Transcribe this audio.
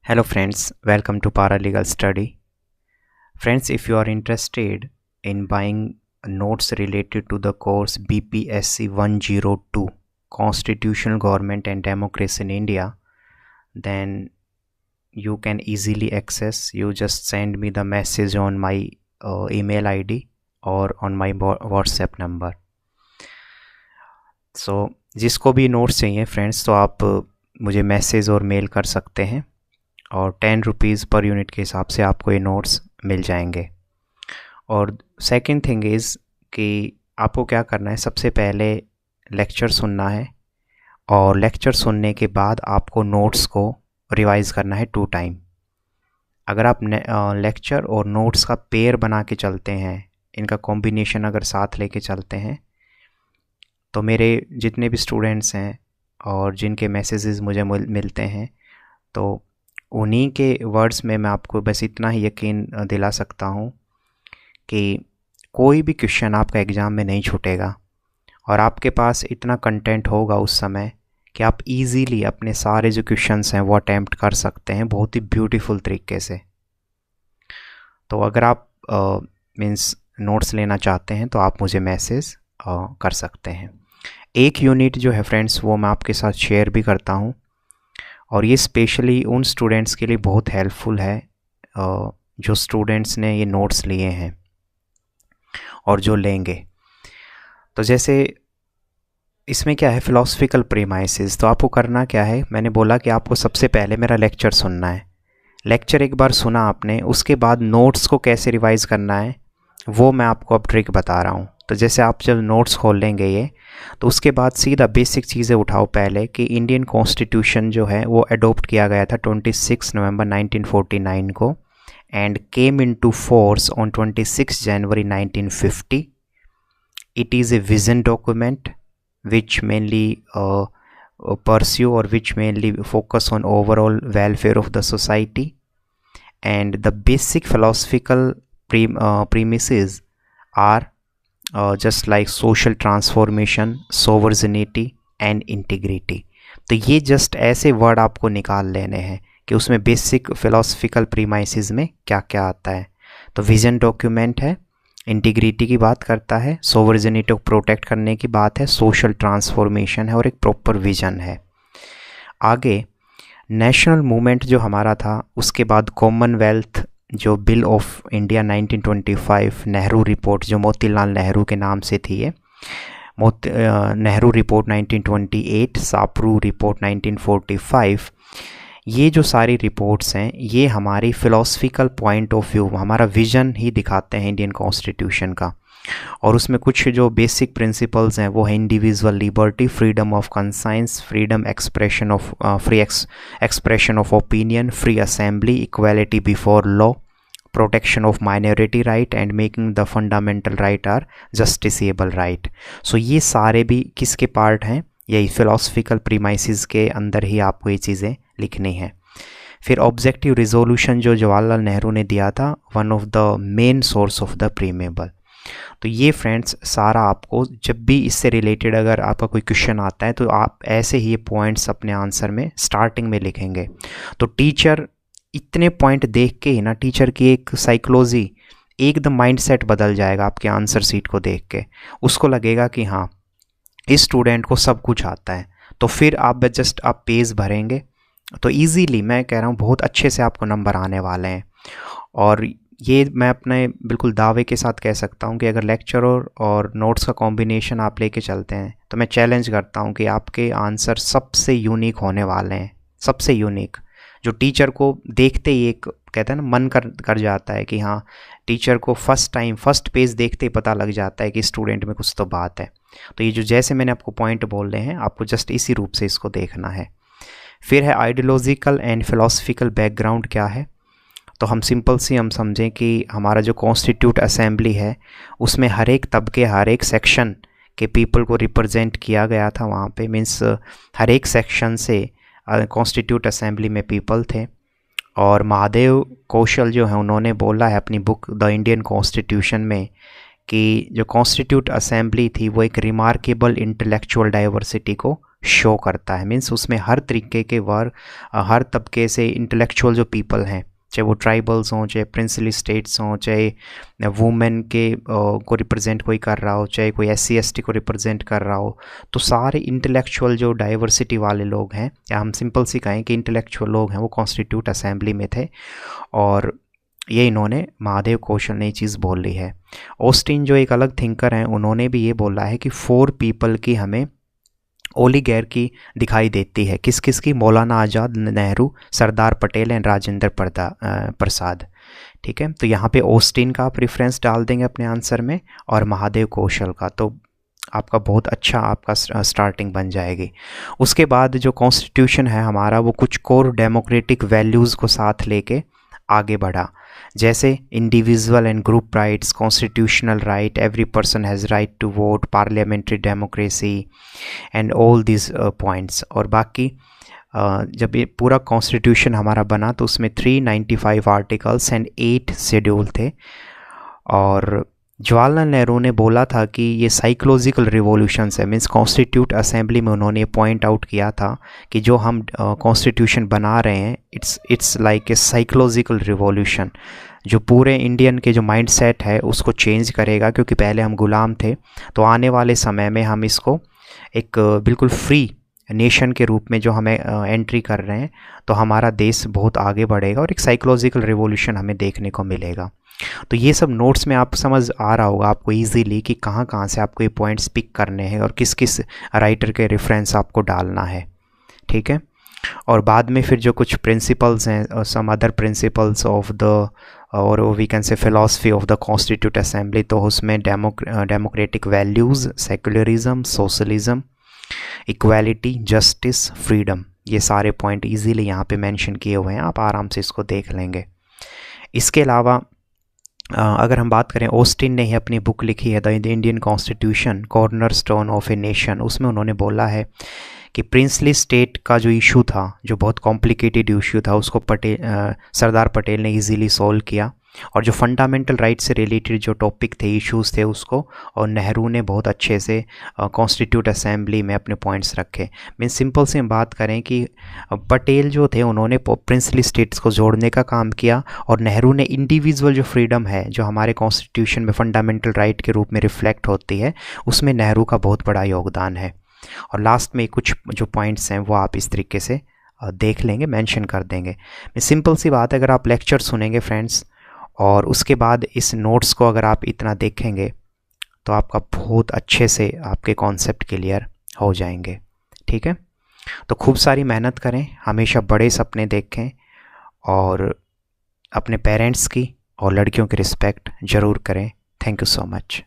Hello friends, welcome to Paralegal Study. Friends, if you are interested in buying notes related to the course BPSC 102 Constitutional Government and Democracy in India, then you can easily access. You just send me the message on my email ID or on my WhatsApp number. So जिसको भी notes चाहिए friends, तो आप मुझे message और mail कर सकते हैं और 10 रुपीज़ पर यूनिट के हिसाब से आपको ये नोट्स मिल जाएंगे। और सेकंड थिंग इज़ कि आपको क्या करना है, सबसे पहले लेक्चर सुनना है और लेक्चर सुनने के बाद आपको नोट्स को रिवाइज़ करना है 2 टाइम। अगर आप लेक्चर और नोट्स का पेयर बना के चलते हैं, इनका कॉम्बिनेशन अगर साथ लेके चलते हैं, तो मेरे जितने भी स्टूडेंट्स हैं और जिनके मैसेजेस मुझे मिलते हैं, तो उन्हीं के वर्ड्स में मैं आपको बस इतना ही यकीन दिला सकता हूँ कि कोई भी क्वेश्चन आपका एग्ज़ाम में नहीं छूटेगा और आपके पास इतना कंटेंट होगा उस समय कि आप इजीली अपने सारे जो क्वेश्चंस हैं वो अटैम्प्ट कर सकते हैं बहुत ही ब्यूटीफुल तरीके से। तो अगर आप मीन्स नोट्स लेना चाहते हैं तो आप मुझे मैसेज कर सकते हैं। एक यूनिट जो है फ्रेंड्स वो मैं आपके साथ शेयर भी करता हूँ और ये स्पेशली उन स्टूडेंट्स के लिए बहुत हेल्पफुल है जो स्टूडेंट्स ने ये नोट्स लिए हैं और जो लेंगे। तो जैसे इसमें क्या है, फ़िलासफ़िकल प्रीमाइसेस। तो आपको करना क्या है, मैंने बोला कि आपको सबसे पहले मेरा लेक्चर सुनना है। लेक्चर एक बार सुना आपने, उसके बाद नोट्स को कैसे रिवाइज़ करना है वो मैं आपको अब ट्रिक बता रहा हूँ। तो जैसे आप जब नोट्स खोल लेंगे ये, तो उसके बाद सीधा बेसिक चीज़ें उठाओ पहले कि इंडियन कॉन्स्टिट्यूशन जो है वो अडोप्ट किया गया था 26 नवंबर 1949 को and came into force on 26 January 1950। It is a vision document which mainly pursue or which mainly focus on overall welfare of the society, and the basic philosophical premises are just like social transformation, sovereignty and integrity। तो ये just ऐसे word आपको निकाल लेने हैं कि उसमें basic philosophical premises में क्या क्या आता है। तो विजन डॉक्यूमेंट है, इंटीग्रिटी की बात करता है, सोवरेनिटी को प्रोटेक्ट करने की बात है, सोशल ट्रांसफॉर्मेशन है और एक प्रॉपर विजन है। आगे नेशनल मूवमेंट जो हमारा था, उसके बाद कॉमनवेल्थ जो bill of India 1925, Nehru report जो मोतीलाल नेहरू के नाम से थी, ये नेहरू रिपोर्ट 1928, सापरू रिपोर्ट 1945। ये जो सारी रिपोर्ट्स हैं ये हमारी फ़िलासफ़िकल पॉइंट ऑफ व्यू, हमारा विज़न ही दिखाते हैं इंडियन कॉन्स्टिट्यूशन का। और उसमें कुछ जो बेसिक प्रिंसिपल्स हैं वो है individual liberty, freedom of conscience, freedom expression of free expression of opinion, free assembly, equality before law, protection of minority right and making the fundamental right are justiciable right. So ये सारे भी किसके part हैं, यही philosophical premises के अंदर ही आपको ये चीज़ें लिखनी है। फिर ऑब्जेक्टिव रिजोल्यूशन जो जवाहरलाल नेहरू ने दिया था, one of the main source of the preamble. तो ये फ्रेंड्स सारा आपको जब भी इससे रिलेटेड अगर आपका कोई क्वेश्चन आता है तो आप ऐसे ही ये पॉइंट्स अपने आंसर में स्टार्टिंग में लिखेंगे। तो टीचर इतने पॉइंट देख के ही ना, टीचर की एक साइकोलॉजी, एकदम माइंडसेट बदल जाएगा आपके आंसर सीट को देख के। उसको लगेगा कि हाँ इस स्टूडेंट को सब कुछ आता है। तो फिर आप जस्ट आप पेज भरेंगे तो इजीली, मैं कह रहा हूँ बहुत अच्छे से आपको नंबर आने वाले हैं। और ये मैं अपने बिल्कुल दावे के साथ कह सकता हूँ कि अगर लेक्चर और नोट्स का कॉम्बिनेशन आप लेके चलते हैं तो मैं चैलेंज करता हूँ कि आपके आंसर सबसे यूनिक होने वाले हैं, सबसे यूनिक, जो टीचर को देखते ही एक कहते हैं ना मन कर जाता है कि हाँ, टीचर को फर्स्ट पेज देखते ही पता लग जाता है कि स्टूडेंट में कुछ तो बात है। तो ये जो जैसे मैंने आपको पॉइंट बोल रहे हैं, आपको जस्ट इसी रूप से इसको देखना है। फिर है आइडियोलॉजिकल एंड फिलोसफिकल बैकग्राउंड क्या है। तो हम सिंपल सी हम समझें कि हमारा जो कॉन्स्टिट्यूट असेंबली है उसमें हर एक तबके, हर एक सेक्शन के पीपल को रिप्रेजेंट किया गया था वहाँ पे। मीन्स हर एक सेक्शन से कॉन्स्टिट्यूट असेंबली में पीपल थे। और महादेव कौशल जो है उन्होंने बोला है अपनी बुक द इंडियन कॉन्स्टिट्यूशन में कि जो कॉन्स्टिट्यूट असेंबली थी वो एक रिमार्केबल इंटेलेक्चुअल डाइवर्सिटी को शो करता है। मीन्स उसमें हर तरीके के वर्ग, हर तबके से इंटेलेक्चुअल जो पीपल हैं, चाहे वो ट्राइबल्स हों, चाहे प्रिंसली स्टेट्स हों, चाहे वुमेन के को रिप्रेजेंट कोई कर रहा हो, चाहे कोई SC ST को रिप्रेजेंट कर रहा हो, तो सारे इंटेलेक्चुअल जो डाइवर्सिटी वाले लोग हैं, या हम सिंपल सी कहें कि इंटेलेक्चुअल लोग हैं, वो कॉन्स्टिट्यूट असेंबली में थे। और ये इन्होंने महादेव कौशल ने ये चीज़ बोली है। ऑस्टिन जो एक अलग थिंकर हैं, उन्होंने भी ये बोला है कि 4 पीपल की हमें ओलिगैर्की दिखाई देती है। किस किस की? मौलाना आज़ाद, नेहरू, सरदार पटेल एंड राजेंद्र प्रसाद। ठीक है, तो यहाँ पे ऑस्टिन का आप रेफरेंस डाल देंगे अपने आंसर में, और महादेव कौशल का, तो आपका बहुत अच्छा आपका स्टार्टिंग बन जाएगी। उसके बाद जो कॉन्स्टिट्यूशन है हमारा, वो कुछ कोर डेमोक्रेटिक वैल्यूज़ को साथ लेके आगे बढ़ा, जैसे individual and group rights, constitutional right, every person has right to vote, parliamentary democracy and all this points. और बाकी जब ये पूरा कॉन्स्टिट्यूशन हमारा बना तो उसमें 395 आर्टिकल्स एंड 8 शेड्यूल थे। और जवाहरलाल नेहरू ने बोला था कि ये साइकोलॉजिकल रिवॉल्यूशंस है। मीन्स कॉन्स्टिट्यूट असेंबली में उन्होंने पॉइंट आउट किया था कि जो हम कॉन्स्टिट्यूशन बना रहे हैं, it's like a psychological revolution, जो पूरे इंडियन के जो माइंडसेट है उसको चेंज करेगा। क्योंकि पहले हम गुलाम थे, तो आने वाले समय में हम इसको एक बिल्कुल फ्री नेशन के रूप में जो हमें एंट्री कर रहे हैं, तो हमारा देश बहुत आगे बढ़ेगा और एक साइकोलॉजिकल रिवॉल्यूशन हमें देखने को मिलेगा। तो ये सब नोट्स में आप समझ आ रहा होगा आपको इजीली कि कहाँ कहाँ से आपको ये पॉइंट्स पिक करने हैं और किस किस राइटर के रेफरेंस आपको डालना है। ठीक है, और बाद में फिर जो कुछ प्रिंसिपल्स हैं, some other principles of the, और we can say philosophy of the constitute assembly, तो उसमें democratic values, secularism, socialism, equality, justice, freedom, ये सारे पॉइंट इजीली यहाँ पे मेंशन किए हुए हैं, आप आराम से इसको देख लेंगे। इसके अलावा अगर हम बात करें, ऑस्टिन ने ही अपनी बुक लिखी है the Indian constitution cornerstone of a nation, उसमें उन्होंने बोला है कि प्रिंसली स्टेट का जो इशू था, जो बहुत कॉम्प्लिकेटेड इशू था, उसको सरदार पटेल ने इजीली सॉल्व किया। और जो फंडामेंटल राइट से रिलेटेड जो टॉपिक थे, इश्यूज़ थे, उसको और नेहरू ने बहुत अच्छे से कॉन्स्टिट्यूट असेंबली में अपने पॉइंट्स रखे। मीन सिंपल से हम बात करें कि पटेल जो थे उन्होंने प्रिंसली स्टेट्स को जोड़ने का काम किया, और नेहरू ने इंडिविजुअल जो फ्रीडम है, जो हमारे कॉन्स्टिट्यूशन में फंडामेंटल राइट के रूप में रिफ्लेक्ट होती है, उसमें नेहरू का बहुत बड़ा योगदान है। और लास्ट में कुछ जो पॉइंट्स हैं वो आप इस तरीके से देख लेंगे, मेंशन कर देंगे। सिंपल सी बात है, अगर आप लेक्चर सुनेंगे फ्रेंड्स, और उसके बाद इस नोट्स को अगर आप इतना देखेंगे, तो आपका बहुत अच्छे से आपके कॉन्सेप्ट क्लियर हो जाएंगे। ठीक है, तो खूब सारी मेहनत करें, हमेशा बड़े सपने देखें, और अपने पेरेंट्स की और लड़कियों की रिस्पेक्ट ज़रूर करें। Thank you so much.